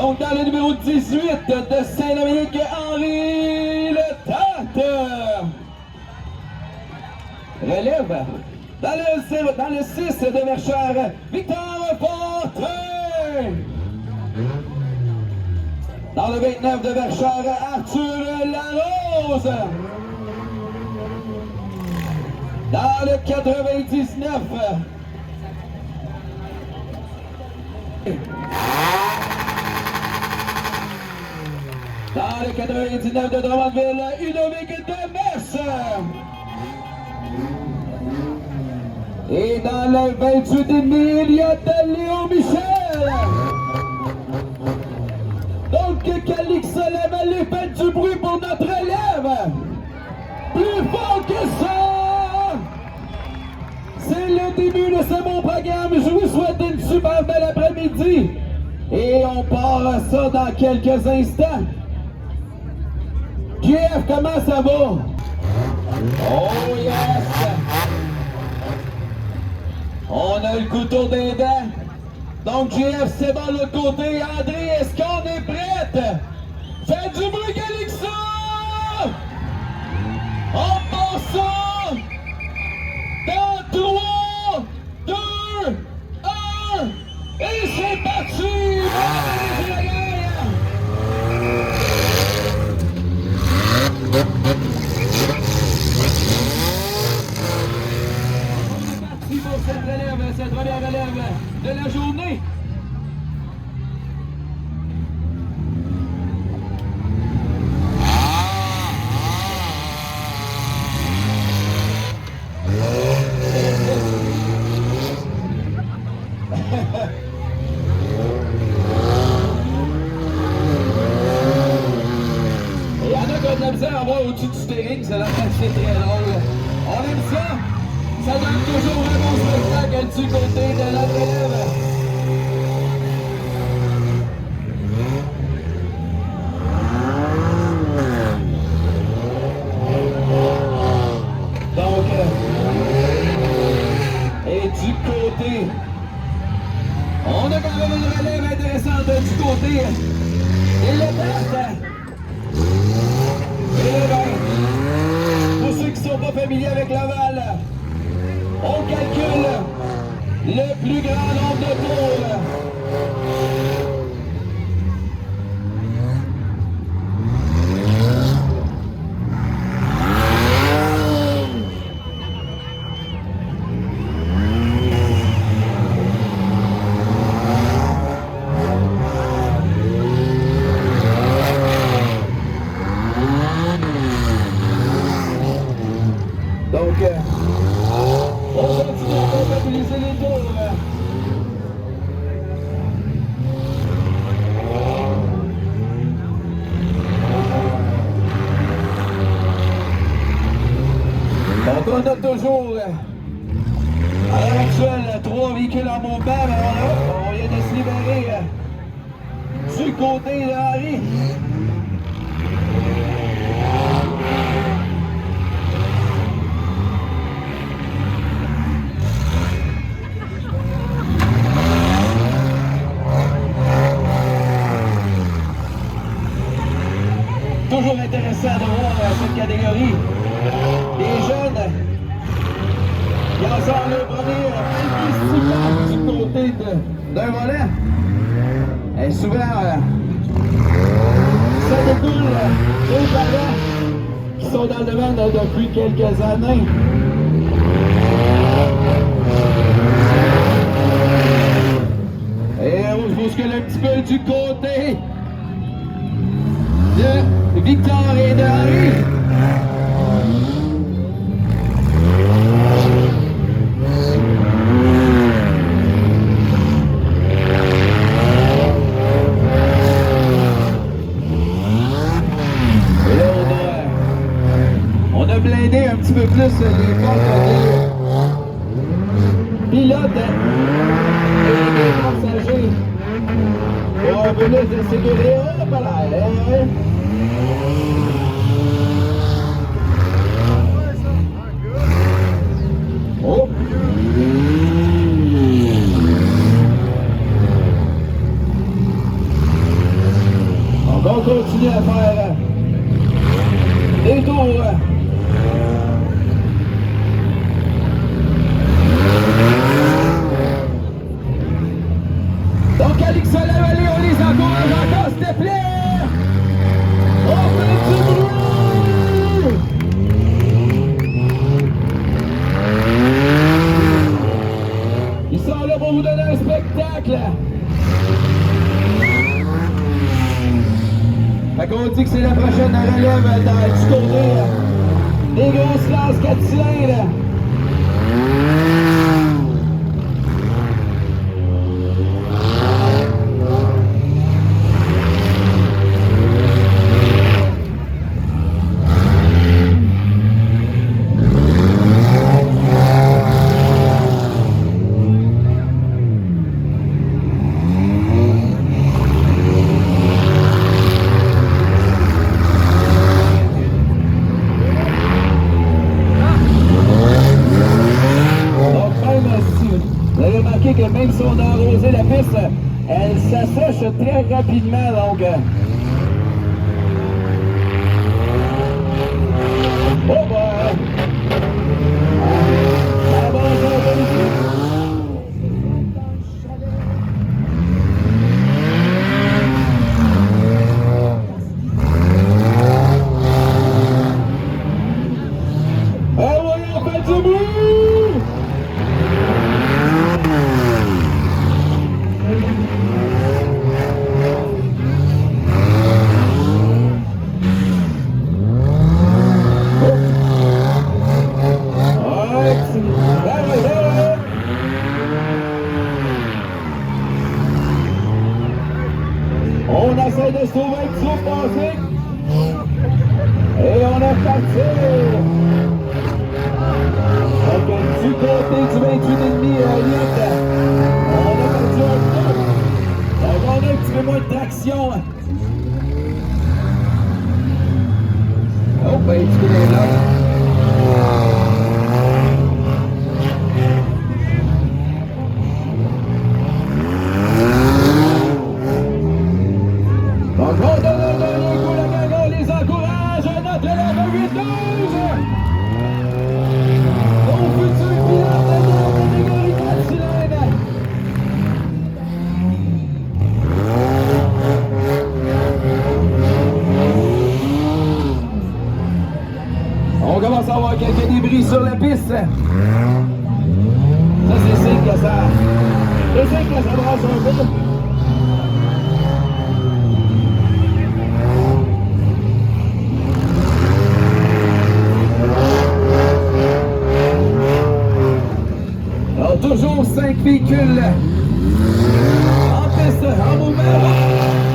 Donc, dans le numéro 18 de Saint-Dominique, Henri Le Tate. Relève. Dans le 6 de Verchères, Victor Fortin. Dans le 29 de Verchères, Arthur Larose. Dans le 99, dans le 99 de Drummondville, Ludovic Demers. Et dans le 28 il y a de Léo Michel. Donc Calix Lavallee, faites du bruit pour notre élève. Plus fort que ça. C'est le début de ce bon programme. Je vous souhaite une super belle après-midi. Et on part à ça dans quelques instants. JF, comment ça va? Oh yes! On a le couteau des dents. Donc JF, c'est dans le côté. André, est-ce qu'on est prête? Faites du bruit, Calixa! On part ça! Dans 3, 2, 1, et c'est parti! C'est la guerre! Pour cette relève, cette première relève de la journée. Il y en a qui ont de la misère à voir au-dessus du steering, ça c'est très drôle. On aime ça. Ça donne toujours un bon spectacle du côté de la relève. Donc, et du côté, on a quand même une relève intéressante du côté et le Tate. Et le 20. Pour ceux qui ne sont pas familiers avec Laval, on calcule le plus grand nombre de tours. Donc, on continue à comptabiliser les tours. Donc on a toujours, à l'heure actuelle, 3 véhicules en mouvement, mais on vient de se libérer du côté de Henri. Toujours intéressant de voir cette catégorie. Les jeunes qui en sortent le premier investissements du côté d'un volant. Et souvent, ça découle aux parents qui sont dans le domaine depuis quelques années. Et on se bouscule un petit peu du côté de Victor et de Henri. Et là, on a blindé un petit peu plus les portes des pilotes et des passagers pour un peu plus de sécurité. Hop là, oh. continuer à faire des tours. Donc, Alix Lavallée, on les encourage encore, s'il te plaît! On fait du bruit! Ils sont là pour vous donner un spectacle! Fait qu'on dit que c'est la prochaine relève du tournée. Des grosses lances 4 cylindres. Vous avez remarqué que même si on a arrosé la piste, elle s'assèche très rapidement, donc... Oh ben... Ça va encore ici. Ah oui, on fait du bruit! On essaie de sauver un petit peu passé. Et on est parti. Donc, du côté du 28,5 litres, on a perdu un peu. Donc, on a un petit peu moins de traction. Oh, ben, tu peux les là. Donc, on donne un dernier coup, la gang, on les encourage à notre élève 8-12! Au futur pilote de la catégorie 4 cylindres! On commence à avoir quelques débris sur la piste. Ça, c'est signe que ça... C'est signe que ça brasse un peu. Alors, toujours 5 véhicules en piste, en mouvement.